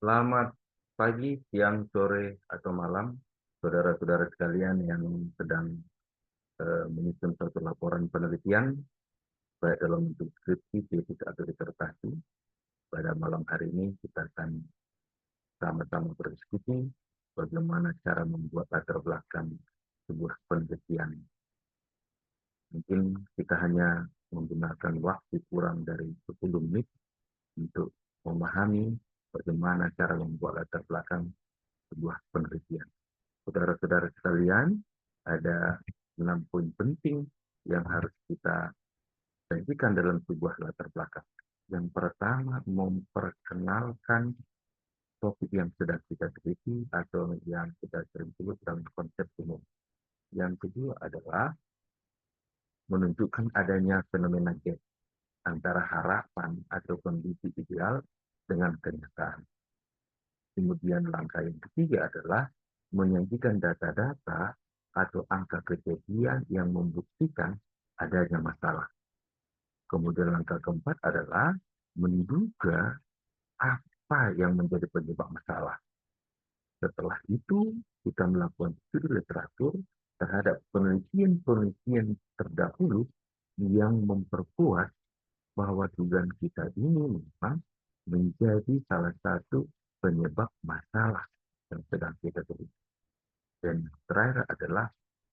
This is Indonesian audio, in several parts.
Selamat pagi, siang, sore, atau malam, saudara-saudara sekalian yang sedang menyusun suatu laporan penelitian, baik dalam bentuk skripsi, tesis, atau disertasi. Pada malam hari ini kita akan sama-sama berdiskusi bagaimana cara membuat latar belakang sebuah penelitian. Mungkin kita hanya menggunakan waktu kurang dari 10 menit untuk memahami bagaimana cara membuat latar belakang sebuah penelitian. Saudara-saudara sekalian, ada 6 poin penting yang harus kita sajikan dalam sebuah latar belakang. Yang pertama, memperkenalkan topik yang sedang kita teliti atau yang kita sering sebut dalam konsep umum. Yang kedua adalah menunjukkan adanya fenomena gap antara harapan atau kondisi ideal dengan kenyataan. Kemudian langkah yang ketiga adalah menyajikan data-data atau angka kejadian yang membuktikan adanya masalah. Kemudian langkah keempat adalah menduga apa yang menjadi penyebab masalah. Setelah itu, kita melakukan studi literatur terhadap penelitian-penelitian terdahulu yang memperkuat bahwa dugaan kita ini memang menjadi salah satu penyebab masalah yang sedang kita teliti. Dan terakhir adalah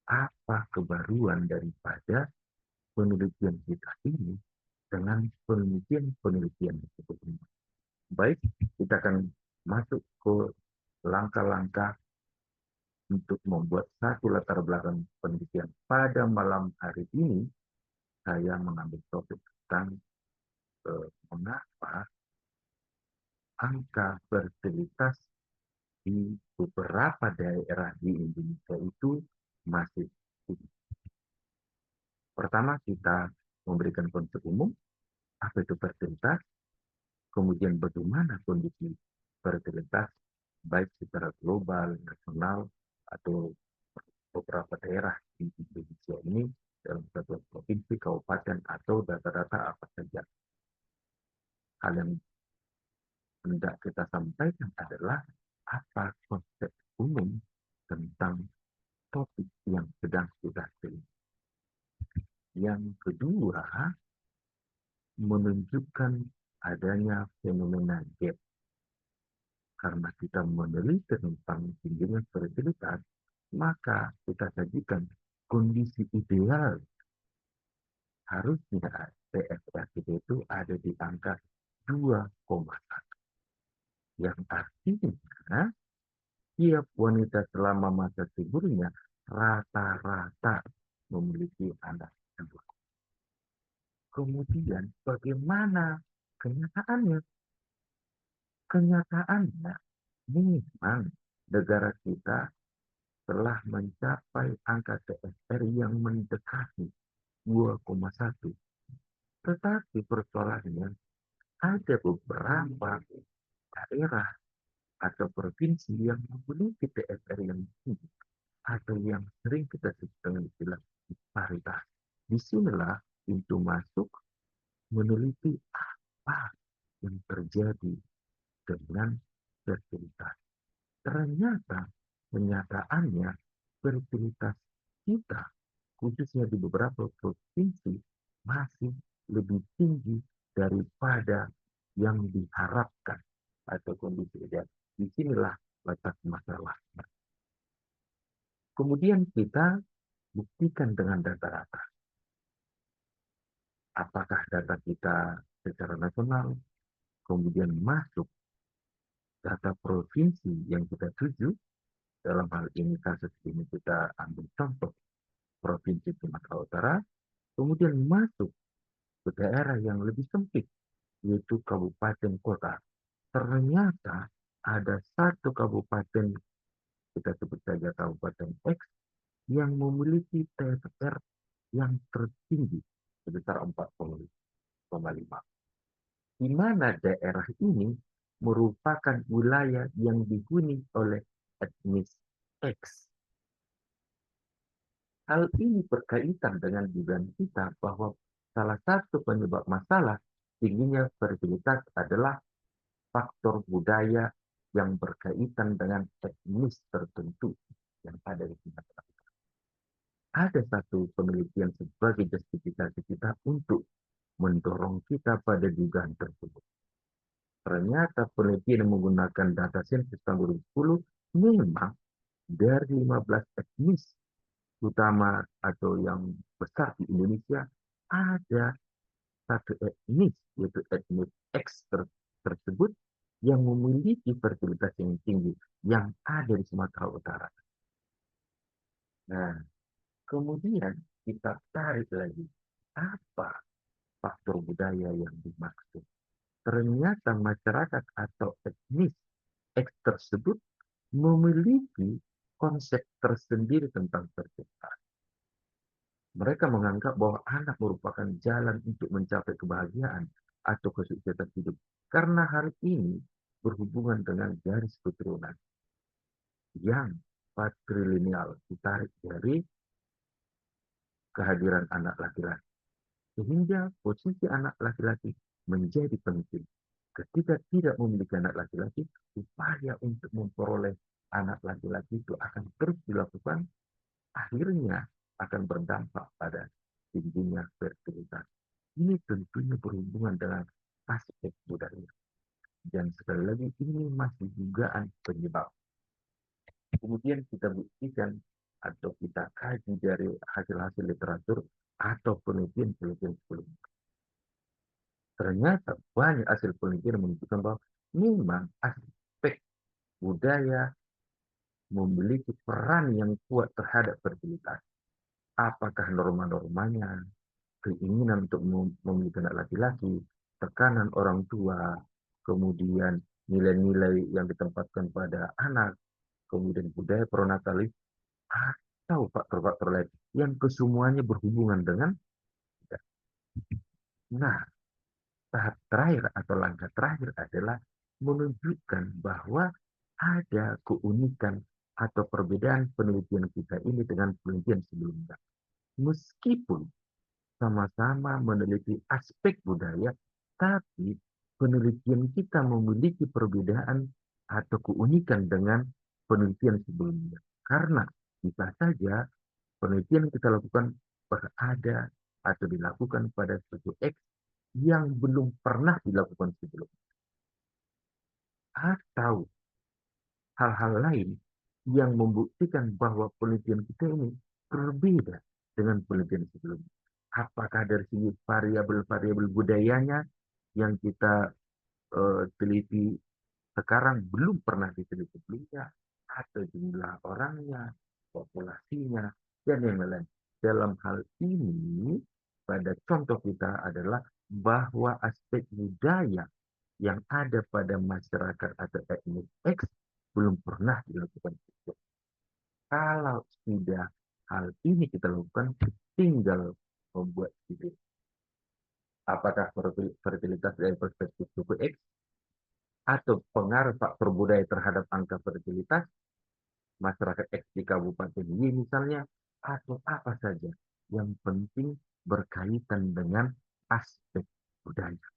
apa kebaruan daripada penelitian kita ini dengan penelitian-penelitian tersebut. Baik, kita akan masuk ke langkah-langkah untuk membuat satu latar belakang penelitian. Pada malam hari ini, saya mengambil topik tentang mengapa angka fertilitas di beberapa daerah di Indonesia itu masih tinggi. Pertama, kita memberikan konsep umum, apa itu fertilitas, kemudian bagaimana kondisi fertilitas, baik secara global, nasional, atau beberapa daerah di Indonesia ini, dalam satu provinsi, kabupaten, atau data-data apa saja. Hal yang hendak kita sampaikan adalah apa konsep umum tentang topik yang sedang kita teliti. Yang kedua, menunjukkan adanya fenomena gap. Karena kita meneliti tentang tingginya fertilitas, maka kita sajikan kondisi ideal. Harusnya TFR kita itu ada di angka 2,1. Yang artinya, tiap wanita selama masa suburnya rata-rata memiliki anak dua. Kemudian bagaimana kenyataannya? Kenyataannya memang negara kita telah mencapai angka TFR yang mendekati 2,1. Tetapi persoalannya ada beberapa daerah atau provinsi yang memiliki TFR yang tinggi atau yang sering kita sebut dengan istilah disparitas. Disinilah pintu masuk meneliti apa yang terjadi dengan fertilitas. Ternyata kenyataannya fertilitas kita, khususnya di beberapa provinsi, masih lebih tinggi daripada yang diharapkan atau kondisi ideal. Disinilah letak masalahnya. Kemudian kita buktikan dengan data-data. Apakah data kita secara nasional, kemudian masuk data provinsi yang kita tuju, dalam hal ini kasus ini kita ambil contoh Provinsi Sumatera Utara, kemudian masuk ke daerah yang lebih sempit, yaitu kabupaten kota. Ternyata ada satu kabupaten, kita sebut saja Kabupaten X, yang memiliki TFR yang tertinggi sebesar 4,5. Di mana daerah ini merupakan wilayah yang dihuni oleh etnis X. Hal ini berkaitan dengan dugaan kita bahwa salah satu penyebab masalah tingginya fertilitas adalah faktor budaya yang berkaitan dengan etnis tertentu yang ada di Sumatera. Ada satu penelitian sebagai justifikasi kita untuk mendorong kita pada dugaan tersebut. Ternyata penelitian yang menggunakan data sensus tahun 2010 memang dari 15 etnis utama atau yang besar di Indonesia, ada satu etnis, yaitu etnis X tersebut yang memiliki fertilitas yang tinggi yang ada di Sumatera Utara. Nah, kemudian kita tarik lagi, apa faktor budaya yang dimaksud? Ternyata masyarakat atau etnis X tersebut memiliki konsep tersendiri tentang fertilitas. Mereka menganggap bahwa anak merupakan jalan untuk mencapai kebahagiaan atau kesuksesan hidup. Karena hal ini berhubungan dengan garis keturunan yang patrilineal ditarik dari kehadiran anak laki-laki. Sehingga posisi anak laki-laki menjadi penting. Ketika tidak memiliki anak laki-laki, upaya untuk memperoleh anak laki-laki itu akan terus dilakukan, akhirnya akan berdampak pada tingginya fertilitas. Ini tentunya berhubungan dengan aspek budaya. Dan sekali lagi, ini masih dugaan penyebab. Kemudian kita buktikan atau kita kaji dari hasil-hasil literatur atau penelitian-penelitian sebelumnya. Ternyata banyak hasil penelitian menunjukkan bahwa memang aspek budaya memiliki peran yang kuat terhadap fertilitas. Apakah norma-normanya, keinginan untuk memiliki anak laki-laki, tekanan orang tua, kemudian nilai-nilai yang ditempatkan pada anak, kemudian budaya pronatalis, atau faktor-faktor lain yang kesemuanya berhubungan dengan. Nah, tahap terakhir atau langkah terakhir adalah menunjukkan bahwa ada keunikan atau perbedaan penelitian kita ini dengan penelitian sebelumnya. Meskipun sama-sama meneliti aspek budaya, tapi penelitian kita memiliki perbedaan atau keunikan dengan penelitian sebelumnya. Karena bisa saja penelitian yang kita lakukan berada atau dilakukan pada suatu X yang belum pernah dilakukan sebelumnya. Atau hal-hal lain yang membuktikan bahwa penelitian kita ini berbeda dengan penelitian sebelumnya. Apakah dari segi variabel-variabel budayanya yang kita teliti sekarang belum pernah diteliti sebelumnya, atau jumlah orangnya, populasinya, dan yang lain. Dalam hal ini, pada contoh kita adalah bahwa aspek budaya yang ada pada masyarakat atau etnis X belum pernah dilakukan. Kalau sudah hal ini kita lakukan, tinggal membuat ide. Apakah fertilitas dari perspektif suku X atau pengaruh faktor budaya terhadap angka fertilitas masyarakat X di Kabupaten Y misalnya, atau apa saja yang penting berkaitan dengan aspek budaya.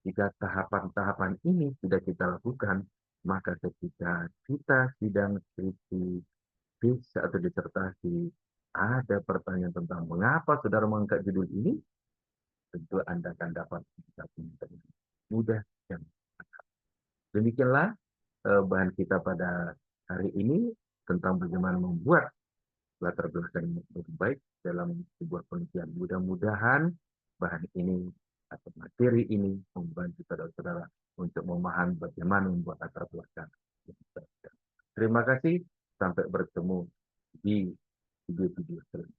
Jika tahapan-tahapan ini sudah kita lakukan, maka ketika kita sidang skripsi atau disertasi ada pertanyaan tentang mengapa saudara mengangkat judul ini, tentu Anda akan dapat mudah dan demikianlah bahan kita pada hari ini tentang bagaimana membuat latar belakang yang lebih baik dalam sebuah penelitian. Mudah-mudahan bahan ini atau materi ini membantu saudara-saudara untuk memahami bagaimana membuat latar belakang. Terima kasih, sampai bertemu di video-video selanjutnya.